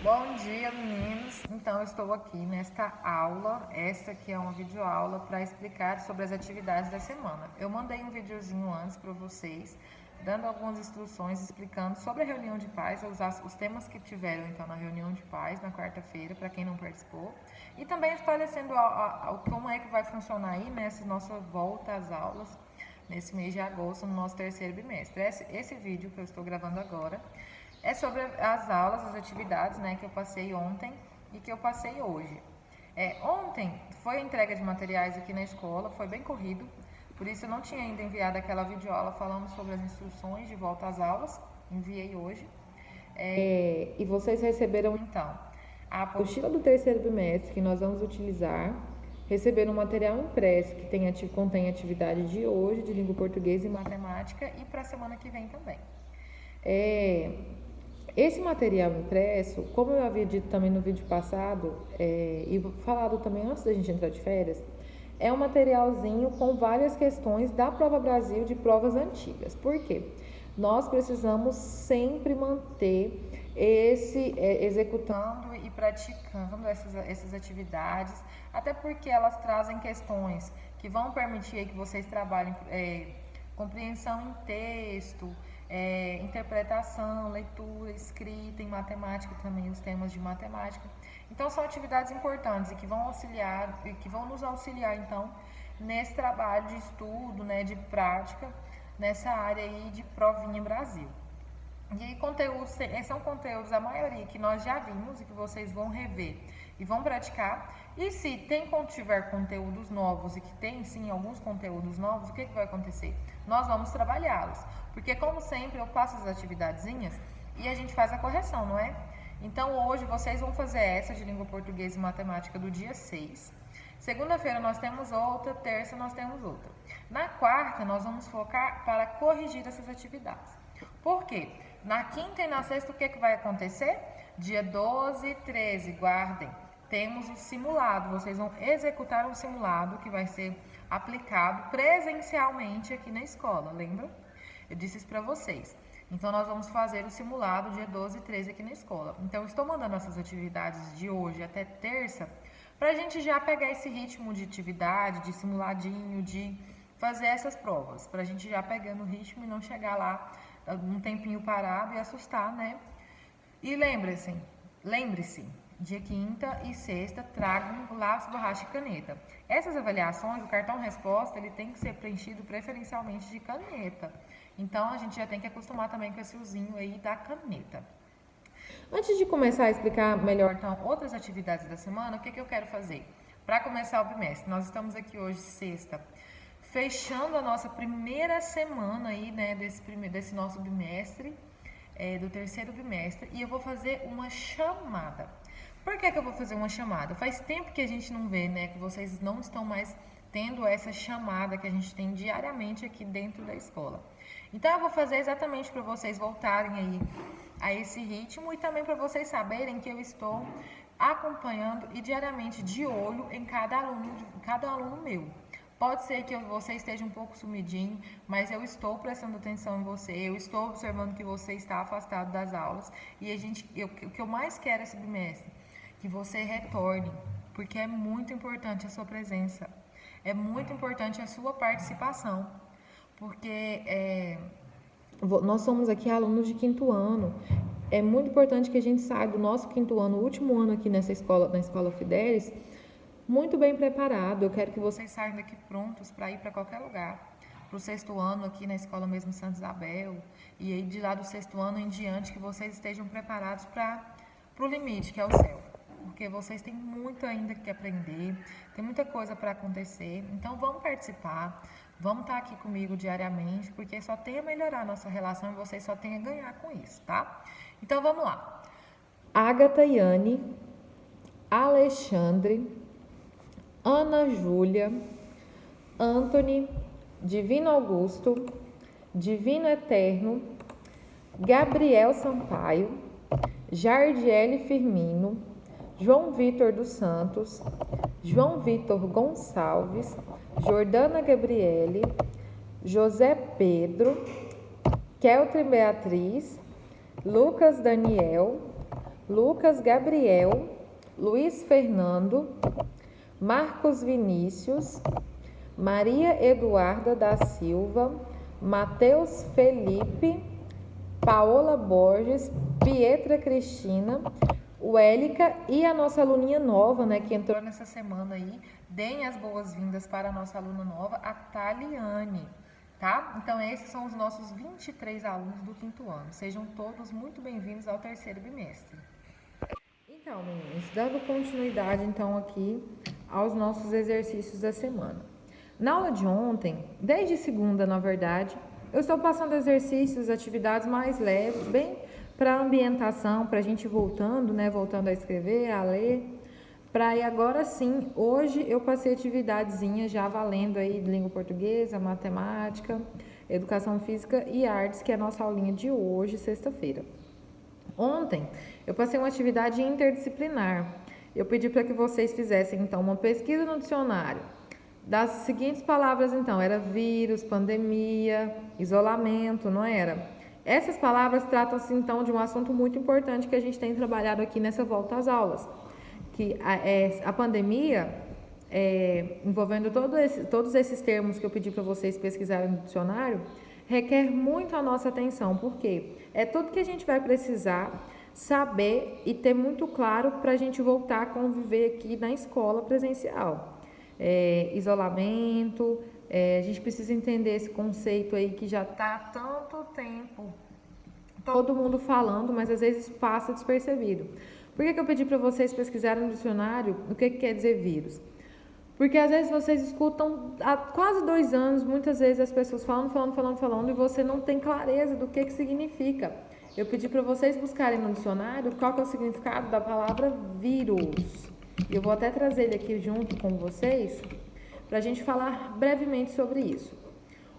Bom dia, meninos. Então, eu estou aqui nesta aula. Essa aqui é uma videoaula para explicar sobre as atividades da semana. Eu mandei um videozinho antes para vocês, dando algumas instruções, explicando sobre a reunião de pais, os temas que tiveram então na reunião de pais na quarta-feira, para quem não participou, e também esclarecendo como é que vai funcionar aí nessa nossa volta às aulas nesse mês de agosto, no nosso terceiro bimestre. Esse vídeo que eu estou gravando agora é sobre as aulas, as atividades, né, que eu passei ontem e que eu passei hoje. Ontem foi a entrega de materiais aqui na escola, foi bem corrido, por isso eu não tinha ainda enviado aquela videoaula falando sobre as instruções de volta às aulas, enviei hoje. E vocês receberam então a apostila do terceiro bimestre que nós vamos utilizar, receberam um material impresso que contém atividade de hoje, de língua portuguesa e matemática, e para a semana que vem também. Esse material impresso, como eu havia dito também no vídeo passado, e falado também antes da gente entrar de férias, é um materialzinho com várias questões da Prova Brasil de provas antigas. Por quê? Nós precisamos sempre manter executando e praticando essas atividades, até porque elas trazem questões que vão permitir aí que vocês trabalhem compreensão em texto, interpretação, leitura, escrita, em matemática também, os temas de matemática. Então são atividades importantes e que vão nos auxiliar então nesse trabalho de estudo, né, de prática nessa área aí de provinha Brasil. E aí são conteúdos, a maioria que nós já vimos e que vocês vão rever e vão praticar. E se tiver conteúdos novos e que tem sim alguns conteúdos novos, o que vai acontecer? Nós vamos trabalhá-los. Porque como sempre eu passo as atividadezinhas e a gente faz a correção, não é? Então hoje vocês vão fazer essa de língua portuguesa e matemática do dia 6. Segunda-feira nós temos outra, terça nós temos outra. Na quarta nós vamos focar para corrigir essas atividades. Por quê? Na quinta e na sexta o que vai acontecer? Dia 12 e 13, guardem. Temos o simulado, vocês vão executar um simulado que vai ser aplicado presencialmente aqui na escola, lembram? Eu disse isso para vocês. Então, nós vamos fazer o simulado dia 12 e 13 aqui na escola. Então, eu estou mandando essas atividades de hoje até terça, para a gente já pegar esse ritmo de atividade, de simuladinho, de fazer essas provas, para a gente já pegando o ritmo e não chegar lá um tempinho parado e assustar, né? E lembre-se, dia quinta e sexta tragam lápis, borracha e caneta. Essas avaliações, o cartão resposta, ele tem que ser preenchido preferencialmente de caneta. Então, a gente já tem que acostumar também com esse usinho aí da caneta. Antes de começar a explicar melhor, então, outras atividades da semana, o que eu quero fazer? Para começar o bimestre, nós estamos aqui hoje, sexta, fechando a nossa primeira semana aí, né, desse nosso bimestre, do terceiro bimestre, e eu vou fazer uma chamada. Por que eu vou fazer uma chamada? Faz tempo que a gente não vê, né, que vocês não estão mais tendo essa chamada que a gente tem diariamente aqui dentro da escola. Então, eu vou fazer exatamente para vocês voltarem aí a esse ritmo e também para vocês saberem que eu estou acompanhando e diariamente de olho em cada aluno meu. Pode ser que você esteja um pouco sumidinho, mas eu estou prestando atenção em você, eu estou observando que você está afastado das aulas e o que eu mais quero esse bimestre, que você retorne, porque é muito importante a sua presença, é muito importante a sua participação, porque nós somos aqui alunos de quinto ano. É muito importante que a gente saia do nosso quinto ano, o último ano aqui na Escola Fidelis, muito bem preparado. Eu quero que vocês saiam daqui prontos para ir para qualquer lugar. Para o sexto ano aqui na escola mesmo Santa Isabel. E aí de lá do sexto ano em diante que vocês estejam preparados para o limite, que é o céu. Porque vocês têm muito ainda que aprender, tem muita coisa para acontecer. Então vamos participar, vamos estar aqui comigo diariamente, porque só tem a melhorar a nossa relação e vocês só têm a ganhar com isso, tá? Então vamos lá. Agatha Yane, Alexandre, Ana Júlia, Anthony, Divino Augusto, Divino Eterno, Gabriel Sampaio, Jardiele Firmino, João Vitor dos Santos, João Vitor Gonçalves, Jordana Gabriele, José Pedro, Keltre Beatriz, Lucas Daniel, Lucas Gabriel, Luiz Fernando, Marcos Vinícius, Maria Eduarda da Silva, Matheus Felipe, Paola Borges, Pietra Cristina, Wélica e a nossa aluninha nova, né, que entrou nessa semana aí. Deem as boas-vindas para a nossa aluna nova, a Taliane, tá? Então, esses são os nossos 23 alunos do 5º ano. Sejam todos muito bem-vindos ao 3º bimestre. Então, meninos, dando continuidade, então, aqui aos nossos exercícios da semana. Na aula de ontem, desde segunda, na verdade, eu estou passando exercícios, atividades mais leves, bem para ambientação, para a gente voltando, né? Voltando a escrever, a ler. Para ir agora sim, hoje eu passei atividadezinha já valendo aí de língua portuguesa, matemática, educação física e artes, que é a nossa aulinha de hoje, sexta-feira. Ontem eu passei uma atividade interdisciplinar. Eu pedi para que vocês fizessem então uma pesquisa no dicionário das seguintes palavras, então, era vírus, pandemia, isolamento, não era? Essas palavras tratam-se, então, de um assunto muito importante que a gente tem trabalhado aqui nessa volta às aulas, que a pandemia, envolvendo todos esses termos que eu pedi para vocês pesquisarem no dicionário, requer muito a nossa atenção, porque é tudo que a gente vai precisar saber e ter muito claro para a gente voltar a conviver aqui na escola presencial. Isolamento, a gente precisa entender esse conceito aí que já está há tanto tempo todo mundo falando, mas às vezes passa despercebido. Por que eu pedi para vocês pesquisarem no dicionário o que quer dizer vírus? Porque às vezes vocês escutam há quase 2 anos, muitas vezes as pessoas falando e você não tem clareza do que significa. Eu pedi para vocês buscarem no dicionário qual que é o significado da palavra vírus. Eu vou até trazer ele aqui junto com vocês para a gente falar brevemente sobre isso.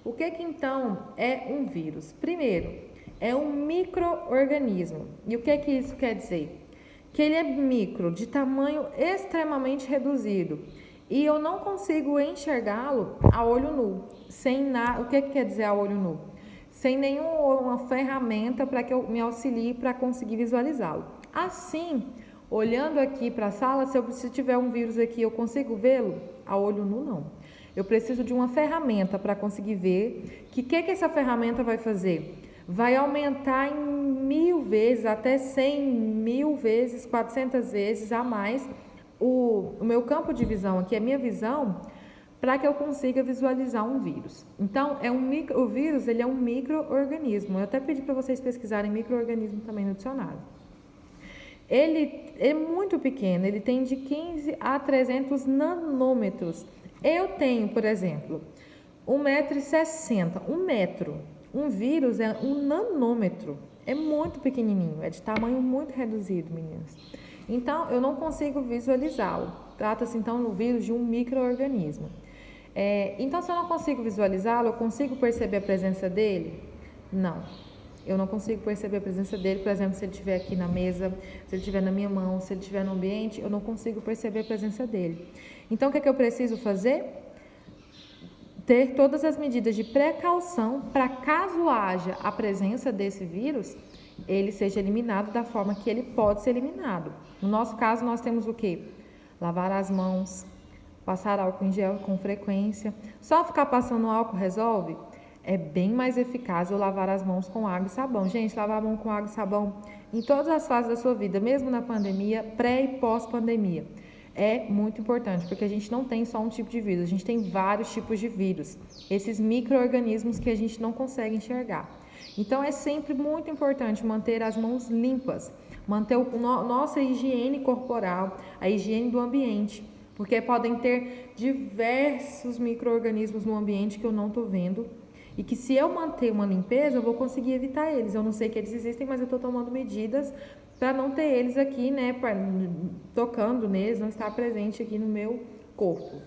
O que então é um vírus? Primeiro, é um micro-organismo. E o que isso quer dizer? Que ele é micro, de tamanho extremamente reduzido. E eu não consigo enxergá-lo a olho nu. O que quer dizer a olho nu? Sem nenhuma ferramenta para que eu me auxilie para conseguir visualizá-lo. Assim, olhando aqui para a sala, se tiver um vírus aqui, eu consigo vê-lo? A olho nu, não. Eu preciso de uma ferramenta para conseguir ver. Que essa ferramenta vai fazer? Vai aumentar em 1000 vezes, até 100.000 vezes, 400 vezes a mais o meu campo de visão aqui, a minha visão, para que eu consiga visualizar um vírus. Então, o vírus ele é um micro-organismo. Eu até pedi para vocês pesquisarem micro-organismo também no dicionário. Ele é muito pequeno, ele tem de 15 a 300 nanômetros. Eu tenho, por exemplo, 1,60 m, 1 metro. Um vírus é 1 nanômetro, é muito pequenininho, é de tamanho muito reduzido, meninas. Então, eu não consigo visualizá-lo. Trata-se, então, do vírus de um micro-organismo. Então, se eu não consigo visualizá-lo, eu consigo perceber a presença dele? Não. Eu não consigo perceber a presença dele, por exemplo, se ele estiver aqui na mesa, se ele estiver na minha mão, se ele estiver no ambiente, eu não consigo perceber a presença dele. Então, o que eu preciso fazer? Ter todas as medidas de precaução para caso haja a presença desse vírus, ele seja eliminado da forma que ele pode ser eliminado. No nosso caso, nós temos o quê? Lavar as mãos, passar álcool em gel com frequência. Só ficar passando álcool resolve? É bem mais eficaz eu lavar as mãos com água e sabão. Gente, lavar a mão com água e sabão em todas as fases da sua vida, mesmo na pandemia, pré e pós-pandemia. É muito importante, porque a gente não tem só um tipo de vírus, a gente tem vários tipos de vírus. Esses micro-organismos que a gente não consegue enxergar. Então, é sempre muito importante manter as mãos limpas, manter nossa higiene corporal, a higiene do ambiente, porque podem ter diversos micro-organismos no ambiente que eu não estou vendo e que se eu manter uma limpeza, eu vou conseguir evitar eles. Eu não sei que eles existem, mas eu estou tomando medidas para não ter eles aqui, né, tocando neles, não estar presente aqui no meu corpo.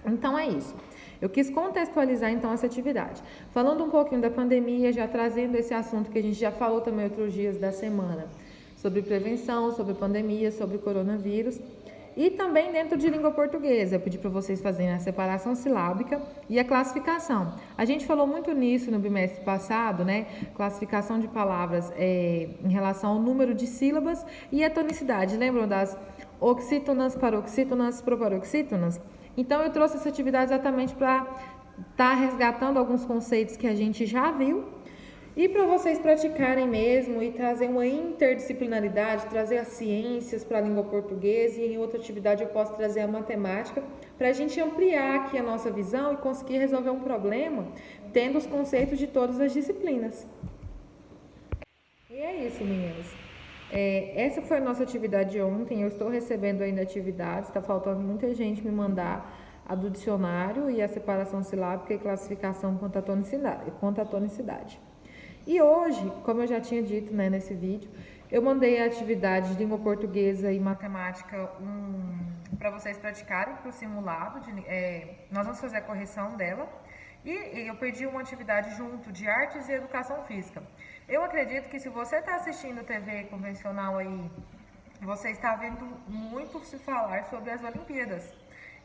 Então, é isso. Eu quis contextualizar, então, essa atividade. Falando um pouquinho da pandemia, já trazendo esse assunto que a gente já falou também outros dias da semana, sobre prevenção, sobre pandemia, sobre coronavírus. E também dentro de língua portuguesa, eu pedi para vocês fazerem a separação silábica e a classificação. A gente falou muito nisso no bimestre passado, né? Classificação de palavras em relação ao número de sílabas e a tonicidade. Lembram das oxítonas, paroxítonas, proparoxítonas? Então, eu trouxe essa atividade exatamente para estar resgatando alguns conceitos que a gente já viu e para vocês praticarem mesmo e trazer uma interdisciplinaridade, trazer as ciências para a língua portuguesa, e em outra atividade eu posso trazer a matemática, para a gente ampliar aqui a nossa visão e conseguir resolver um problema tendo os conceitos de todas as disciplinas. E é isso, meninos. Essa foi a nossa atividade de ontem. Eu estou recebendo ainda atividades, está faltando muita gente me mandar a do dicionário e a separação silábica e classificação quanto à tonicidade. E hoje, como eu já tinha dito, né, nesse vídeo, eu mandei a atividade de língua portuguesa e matemática para vocês praticarem para o simulado. Nós vamos fazer a correção dela. E eu pedi uma atividade junto de artes e educação física. Eu acredito que se você está assistindo TV convencional aí, você está vendo muito se falar sobre as Olimpíadas.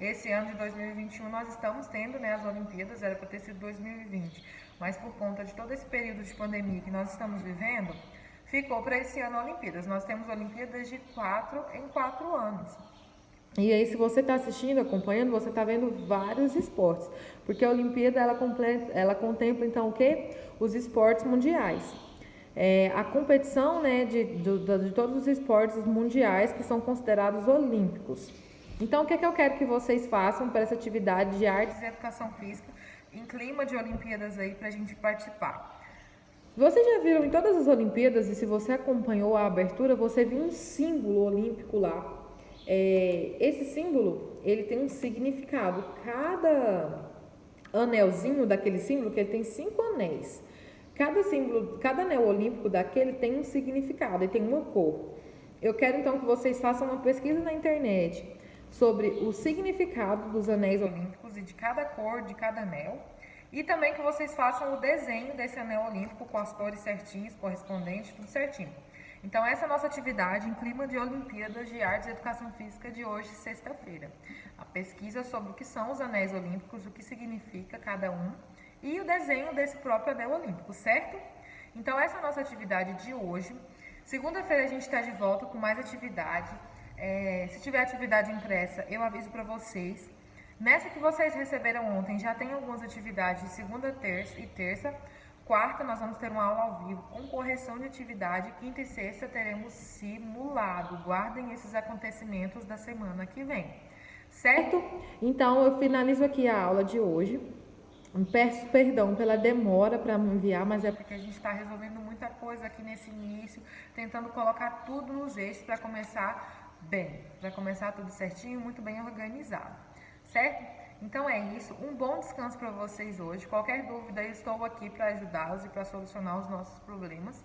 Esse ano de 2021 nós estamos tendo, né, as Olimpíadas, era para ter sido 2020, mas por conta de todo esse período de pandemia que nós estamos vivendo, ficou para esse ano Olimpíadas. Nós temos Olimpíadas de 4 em 4 anos. E aí, se você está assistindo, acompanhando, você está vendo vários esportes, porque a Olimpíada ela contempla então o quê? Os esportes mundiais. A competição, né, de todos os esportes mundiais que são considerados olímpicos. Então, o que eu quero que vocês façam para essa atividade de artes e educação física em clima de Olimpíadas aí para a gente participar? Vocês já viram em todas as Olimpíadas, e se você acompanhou a abertura, você viu um símbolo olímpico lá. Esse símbolo, ele tem um significado. Cada anelzinho daquele símbolo, que ele tem 5 anéis. Cada anel olímpico daquele tem um significado e tem uma cor. Eu quero então que vocês façam uma pesquisa na internet sobre o significado dos anéis olímpicos e de cada cor de cada anel. E também que vocês façam o desenho desse anel olímpico com as cores certinhas, correspondentes, tudo certinho. Então, essa é a nossa atividade em clima de Olimpíadas de Artes e Educação Física de hoje, sexta-feira. A pesquisa sobre o que são os anéis olímpicos, o que significa cada um e o desenho desse próprio anel olímpico, certo? Então, essa é a nossa atividade de hoje. Segunda-feira a gente está de volta com mais atividade. Se tiver atividade impressa, eu aviso para vocês. Nessa que vocês receberam ontem, já tem algumas atividades de segunda, terça e terça. Quarta, nós vamos ter uma aula ao vivo com correção de atividade. Quinta e sexta teremos simulado. Guardem esses acontecimentos da semana que vem. Certo? Então, eu finalizo aqui a aula de hoje. Peço perdão pela demora para me enviar, mas é porque a gente está resolvendo muita coisa aqui nesse início, tentando colocar tudo nos eixos para começar bem, para começar tudo certinho, muito bem organizado. Certo? Então é isso, um bom descanso para vocês hoje. Qualquer dúvida, eu estou aqui para ajudá-los e para solucionar os nossos problemas.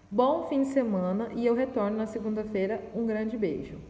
Bom fim de semana e eu retorno na segunda-feira. Um grande beijo.